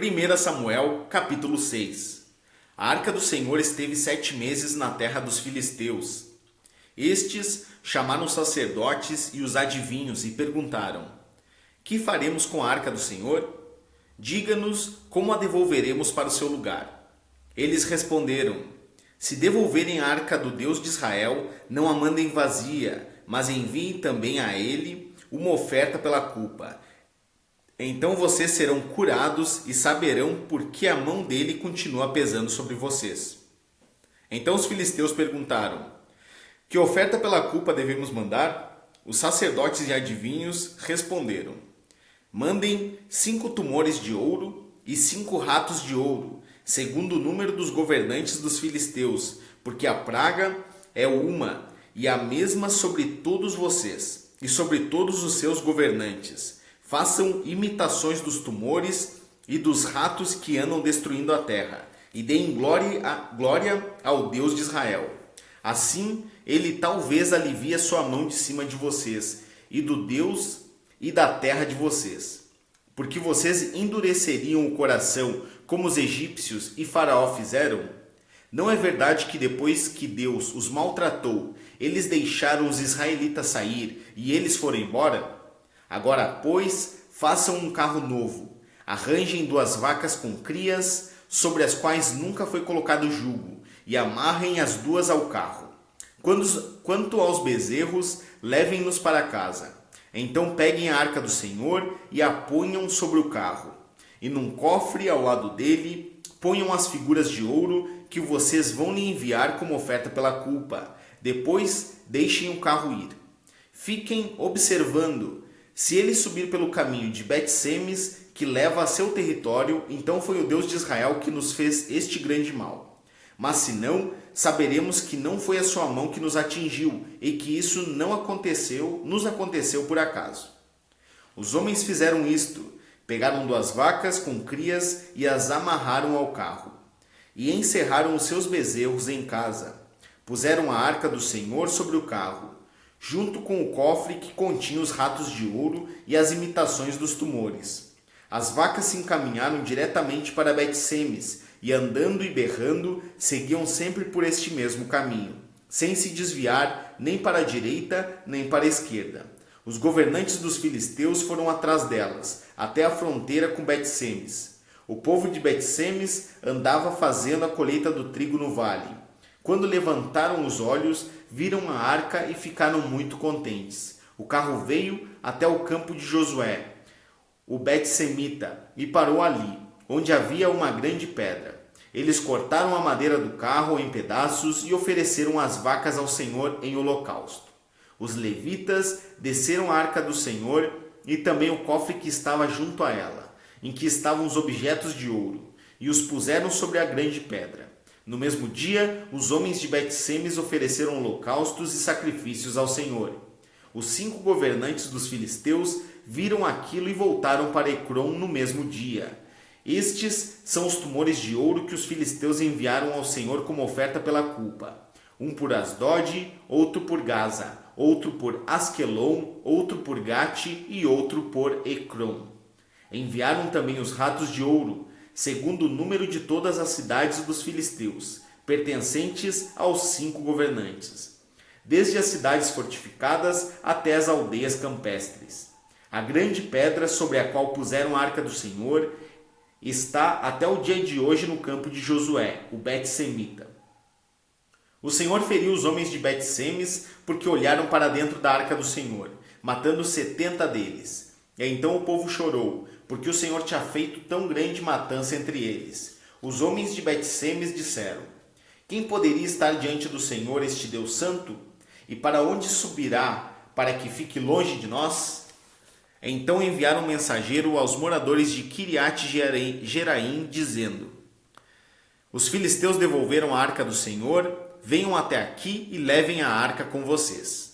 1 Samuel, capítulo 6. A arca do Senhor esteve 7 meses na terra dos filisteus. Estes chamaram os sacerdotes e os adivinhos e perguntaram: Que faremos com a arca do Senhor? Diga-nos como a devolveremos para o seu lugar. Eles responderam: Se devolverem a arca do Deus de Israel, não a mandem vazia, mas enviem também a ele uma oferta pela culpa. Então vocês serão curados e saberão por que a mão dele continua pesando sobre vocês. Então os filisteus perguntaram: Que oferta pela culpa devemos mandar? Os sacerdotes e adivinhos responderam: Mandem 5 tumores de ouro e 5 ratos de ouro, segundo o número dos governantes dos filisteus, porque a praga é uma e a mesma sobre todos vocês e sobre todos os seus governantes. Façam imitações dos tumores e dos ratos que andam destruindo a terra, e deem glória ao Deus de Israel. Assim, ele talvez alivie a sua mão de cima de vocês, e do Deus e da terra de vocês. Porque vocês endureceriam o coração como os egípcios e Faraó fizeram? Não é verdade que depois que Deus os maltratou, eles deixaram os israelitas sair e eles foram embora? Agora, pois, façam um carro novo. Arranjem 2 vacas com crias, sobre as quais nunca foi colocado jugo, e amarrem as 2 ao carro. Quanto aos bezerros, levem-nos para casa. Então peguem a arca do Senhor e a ponham sobre o carro. E num cofre ao lado dele, ponham as figuras de ouro que vocês vão lhe enviar como oferta pela culpa. Depois, deixem o carro ir. Fiquem observando. Se ele subir pelo caminho de Bet-Semes, que leva a seu território, então foi o Deus de Israel que nos fez este grande mal. Mas se não, saberemos que não foi a sua mão que nos atingiu e que isso nos aconteceu por acaso. Os homens fizeram isto, pegaram 2 vacas com crias e as amarraram ao carro, e encerraram os seus bezerros em casa. Puseram a arca do Senhor sobre o carro, junto com o cofre que continha os ratos de ouro e as imitações dos tumores. As vacas se encaminharam diretamente para Bet-Semes e, andando e berrando, seguiam sempre por este mesmo caminho, sem se desviar nem para a direita nem para a esquerda. Os governantes dos filisteus foram atrás delas, até a fronteira com Bet-Semes. O povo de Bet-Semes andava fazendo a colheita do trigo no vale. Quando levantaram os olhos, viram a arca e ficaram muito contentes. O carro veio até o campo de Josué, o Bet-Semita, e parou ali, onde havia uma grande pedra. Eles cortaram a madeira do carro em pedaços e ofereceram as vacas ao Senhor em holocausto. Os levitas desceram a arca do Senhor e também o cofre que estava junto a ela, em que estavam os objetos de ouro, e os puseram sobre a grande pedra. No mesmo dia, os homens de Bet-Semes ofereceram holocaustos e sacrifícios ao Senhor. Os 5 governantes dos filisteus viram aquilo e voltaram para Ecrom no mesmo dia. Estes são os tumores de ouro que os filisteus enviaram ao Senhor como oferta pela culpa. Um por Asdod, outro por Gaza, outro por Asquelon, outro por Gate e outro por Ecrom. Enviaram também os ratos de ouro, segundo o número de todas as cidades dos filisteus, pertencentes aos 5 governantes, desde as cidades fortificadas até as aldeias campestres. A grande pedra sobre a qual puseram a arca do Senhor está até o dia de hoje no campo de Josué, o Bet-Semita. O Senhor feriu os homens de Bet-Semes porque olharam para dentro da arca do Senhor, matando 70 deles. E então o povo chorou, porque o Senhor tinha feito tão grande matança entre eles. Os homens de Bet-Semes disseram: Quem poderia estar diante do Senhor, este Deus santo? E para onde subirá, para que fique longe de nós? Então enviaram um mensageiro aos moradores de Kiriat-Jeraim, dizendo: Os filisteus devolveram a arca do Senhor, venham até aqui e levem a arca com vocês.